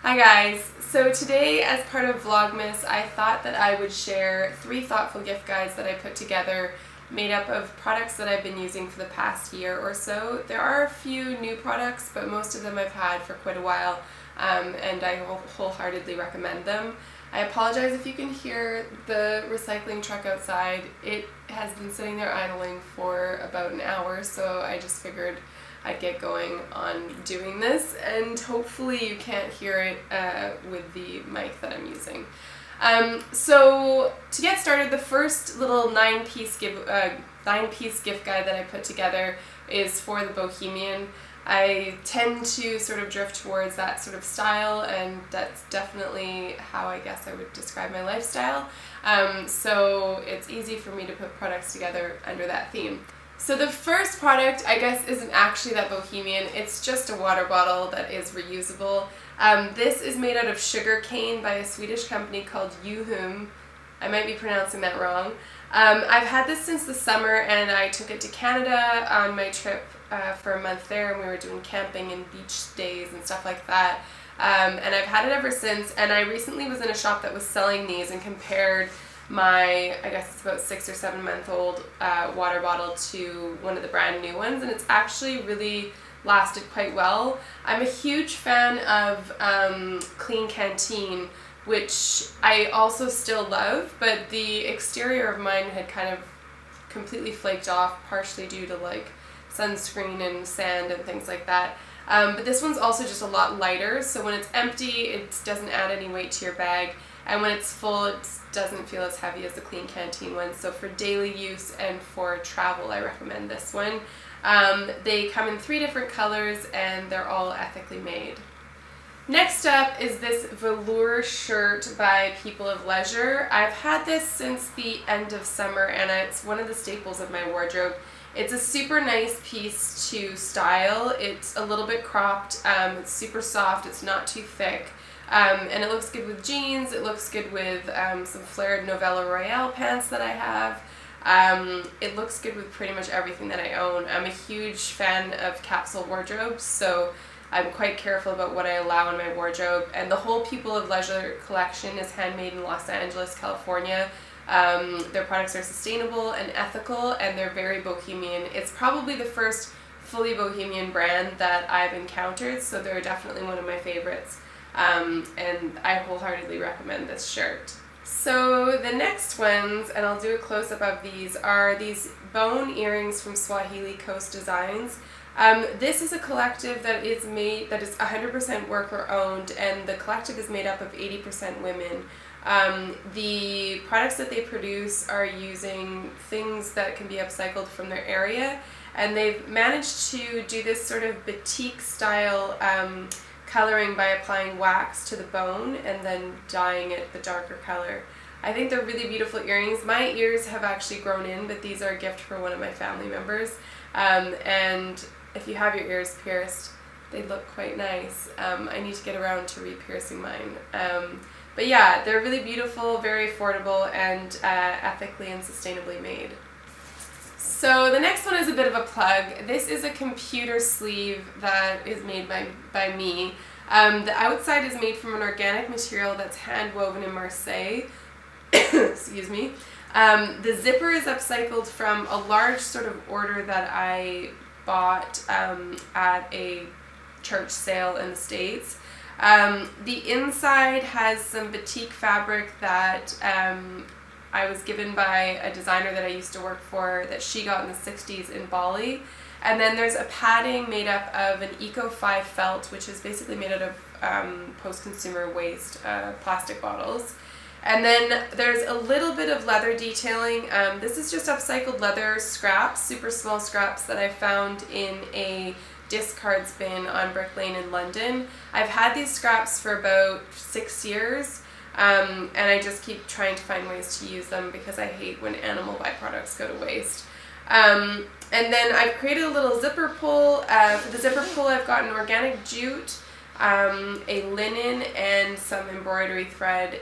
Hi guys! So today, as part of Vlogmas, I thought that I would share 3 thoughtful gift guides that I put together made up of products that I've been using for the past year or so. There are a few new products, but most of them I've had for quite a while, and I wholeheartedly recommend them. I apologize if you can hear the recycling truck outside. It has been sitting there idling for about an hour, so I just figured I'd get going on doing this, and hopefully you can't hear it with the mic that I'm using. So to get started, the first little 9-piece gift guide that I put together is for the Bohemian. I tend to sort of drift towards that sort of style, and that's definitely how I guess I would describe my lifestyle. So it's easy for me to put products together under that theme. So the first product, I guess, isn't actually that Bohemian. It's just a water bottle that is reusable. This is made out of sugar cane by a Swedish company called YUHME. I might be pronouncing that wrong. I've had this since the summer, and I took it to Canada on my trip for a month there, and we were doing camping and beach days and stuff like that. And I've had it ever since, and I recently was in a shop that was selling these and compared my, I guess it's about 6 or 7 month old water bottle to one of the brand new ones, and it's actually really lasted quite well. I'm a huge fan of Clean Canteen, which I also still love, but the exterior of mine had kind of completely flaked off, partially due to like sunscreen and sand and things like that. But this one's also just a lot lighter, so when it's empty it doesn't add any weight to your bag, and when it's full it doesn't feel as heavy as the Clean Canteen one. So for daily use and for travel, I recommend this one. They come in 3 different colors, and they're all ethically made. Next up is this velour shirt by People of Leisure. I've had this since the end of summer, and it's one of the staples of my wardrobe. It's a super nice piece to style. It's a little bit cropped, it's super soft, it's not too thick. And it looks good with jeans, it looks good with some flared Novella Royale pants that I have. It looks good with pretty much everything that I own. I'm a huge fan of capsule wardrobes, so I'm quite careful about what I allow in my wardrobe. And the whole People of Leisure collection is handmade in Los Angeles, California. Their products are sustainable and ethical, and they're very bohemian. It's probably the first fully bohemian brand that I've encountered, so they're definitely one of my favorites. And I wholeheartedly recommend this shirt. So the next ones, and I'll do a close-up of these, are these bone earrings from SWAHILI Coast Designs. This is a collective that is 100% worker owned, and the collective is made up of 80% women. The products that they produce are using things that can be upcycled from their area, and they've managed to do this sort of batik style coloring by applying wax to the bone and then dyeing it the darker color. I think they're really beautiful earrings. My ears have actually grown in, but these are a gift for one of my family members. And if you have your ears pierced, they look quite nice. I need to get around to re-piercing mine. But yeah, they're really beautiful, very affordable, and ethically and sustainably made. So the next one is a bit of a plug. This is a computer sleeve that is made by me. The outside is made from an organic material that's hand woven in Marseille. Excuse me. The zipper is upcycled from a large sort of order that I bought at a church sale in the States. The inside has some batik fabric that I was given by a designer that I used to work for, that she got in the 60s in Bali. And then there's a padding made up of an Eco-5 felt, which is basically made out of post-consumer waste plastic bottles. And then there's a little bit of leather detailing. This is just upcycled leather scraps, super small scraps that I found in a discards bin on Brick Lane in London. I've had these scraps for about 6 years. And I just keep trying to find ways to use them because I hate when animal byproducts go to waste. And then I've created a little zipper pull. For the zipper pull, I've got an organic jute, a linen, and some embroidery thread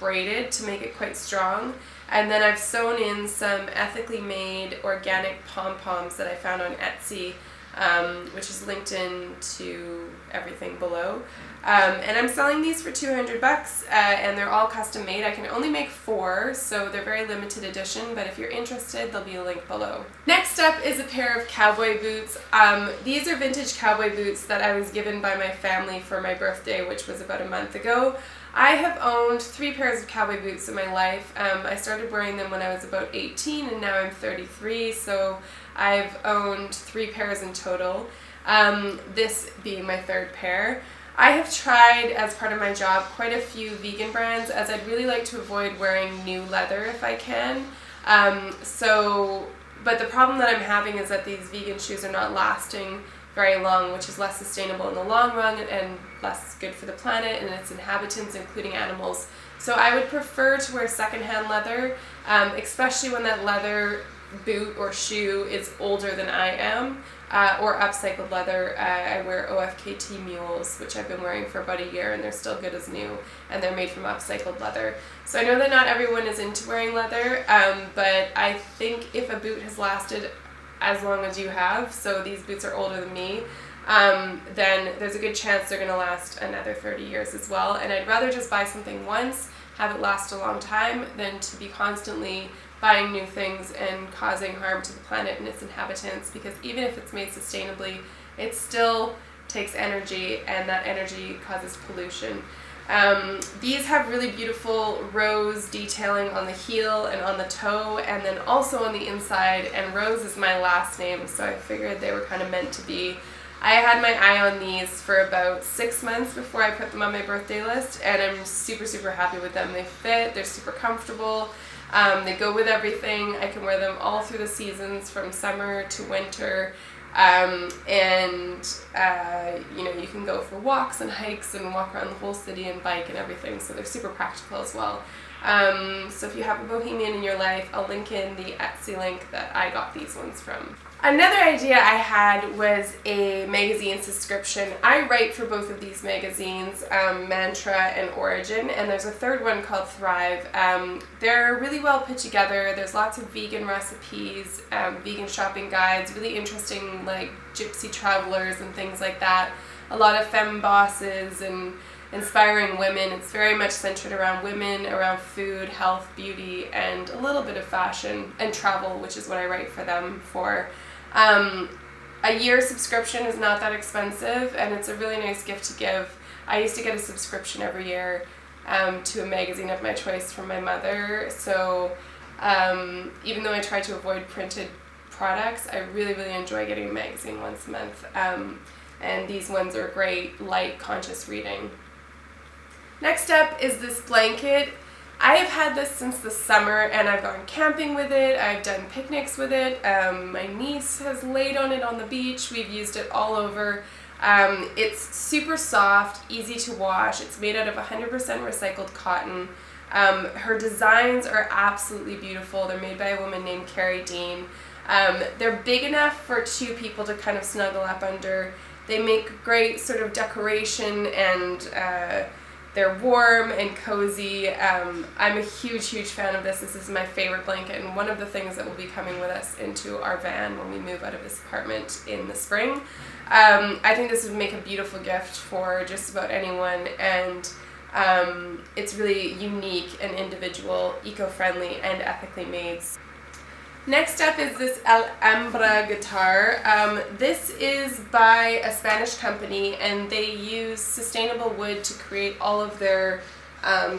braided to make it quite strong. And then I've sewn in some ethically made organic pom-poms that I found on Etsy, which is linked in to everything below. And I'm selling these for $200, and they're all custom made. I can only make 4, so they're very limited edition, but if you're interested, there'll be a link below. Next up is a pair of cowboy boots. These are vintage cowboy boots that I was given by my family for my birthday, which was about a month ago. I have owned 3 pairs of cowboy boots in my life. I started wearing them when I was about 18, and now I'm 33, so I've owned 3 pairs in total, this being my 3rd pair. I have tried, as part of my job, quite a few vegan brands, as I'd really like to avoid wearing new leather if I can. But the problem that I'm having is that these vegan shoes are not lasting very long, which is less sustainable in the long run and less good for the planet and its inhabitants, including animals. So I would prefer to wear secondhand leather, especially when that leather boot or shoe is older than I am, or upcycled leather. I wear OFKT mules, which I've been wearing for about a year, and they're still good as new, and they're made from upcycled leather. So I know that not everyone is into wearing leather, but I think if a boot has lasted as long as you have, so these boots are older than me, then there's a good chance they're going to last another 30 years as well. And I'd rather just buy something once, have it last a long time, than to be constantly buying new things and causing harm to the planet and its inhabitants, because even if it's made sustainably, it still takes energy, and that energy causes pollution. These have really beautiful rose detailing on the heel and on the toe, and then also on the inside, and Rose is my last name, so I figured they were kind of meant to be. I had my eye on these for about 6 months before I put them on my birthday list, and I'm super happy with them. They fit, they're super comfortable, they go with everything. I can wear them all through the seasons, from summer to winter. You know, you can go for walks and hikes and walk around the whole city and bike and everything, so they're super practical as well. So if you have a Bohemian in your life, I'll link in the Etsy link that I got these ones from. Another idea I had was a magazine subscription. I write for both of these magazines, Mantra and Origin, and there's a 3rd one called Thrive. They're really well put together. There's lots of vegan recipes, vegan shopping guides, really interesting like gypsy travelers and things like that. A lot of femme bosses and inspiring women. It's very much centered around women, around food, health, beauty, and a little bit of fashion and travel, which is what I write for them for. A year subscription is not that expensive, and it's a really nice gift to give. I used to get a subscription every year to a magazine of my choice from my mother, so even though I try to avoid printed products, I really enjoy getting a magazine once a month, and these ones are great, light, conscious reading. Next up is this blanket. I have had this since the summer, and I've gone camping with it, I've done picnics with it, my niece has laid on it on the beach, we've used it all over. It's super soft, easy to wash, it's made out of 100% recycled cotton. Her designs are absolutely beautiful. They're made by a woman named Carrie Dean. They're big enough for 2 people to kind of snuggle up under. They make great sort of decoration, and they're warm and cozy. I'm a huge fan of this. This is my favorite blanket, and one of the things that will be coming with us into our van when we move out of this apartment in the spring. I think this would make a beautiful gift for just about anyone, and it's really unique and individual, eco-friendly, and ethically made. Next up is this ALHAMBRA guitar. This is by a Spanish company, and they use sustainable wood to create all of their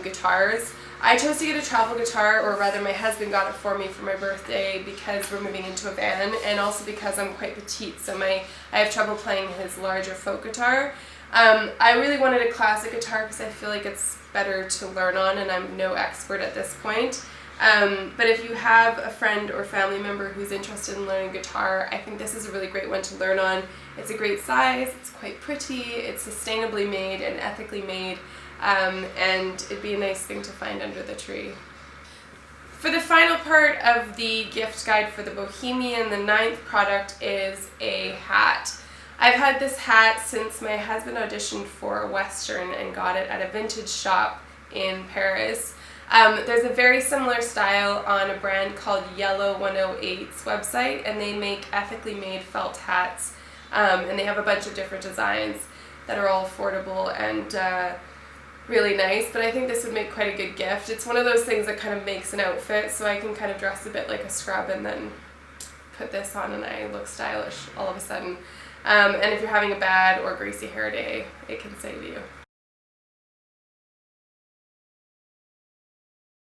guitars. I chose to get a travel guitar, or rather my husband got it for me for my birthday because we're moving into a van, and also because I'm quite petite, so I have trouble playing his larger folk guitar. I really wanted a classic guitar because I feel like it's better to learn on, and I'm no expert at this point. But if you have a friend or family member who's interested in learning guitar, I think this is a really great one to learn on. It's a great size, it's quite pretty, it's sustainably made and ethically made, and it'd be a nice thing to find under the tree. For the final part of the gift guide for the Bohemian, the 9th product is a hat. I've had this hat since my husband auditioned for a Western and got it at a vintage shop in Paris. There's a very similar style on a brand called Yellow 108's website, and they make ethically made felt hats, and they have a bunch of different designs. that are all affordable and really nice, but I think this would make quite a good gift. It's one of those things that kind of makes an outfit, so I can kind of dress a bit like a scrub and then put this on and I look stylish all of a sudden. And if you're having a bad or greasy hair day, it can save you.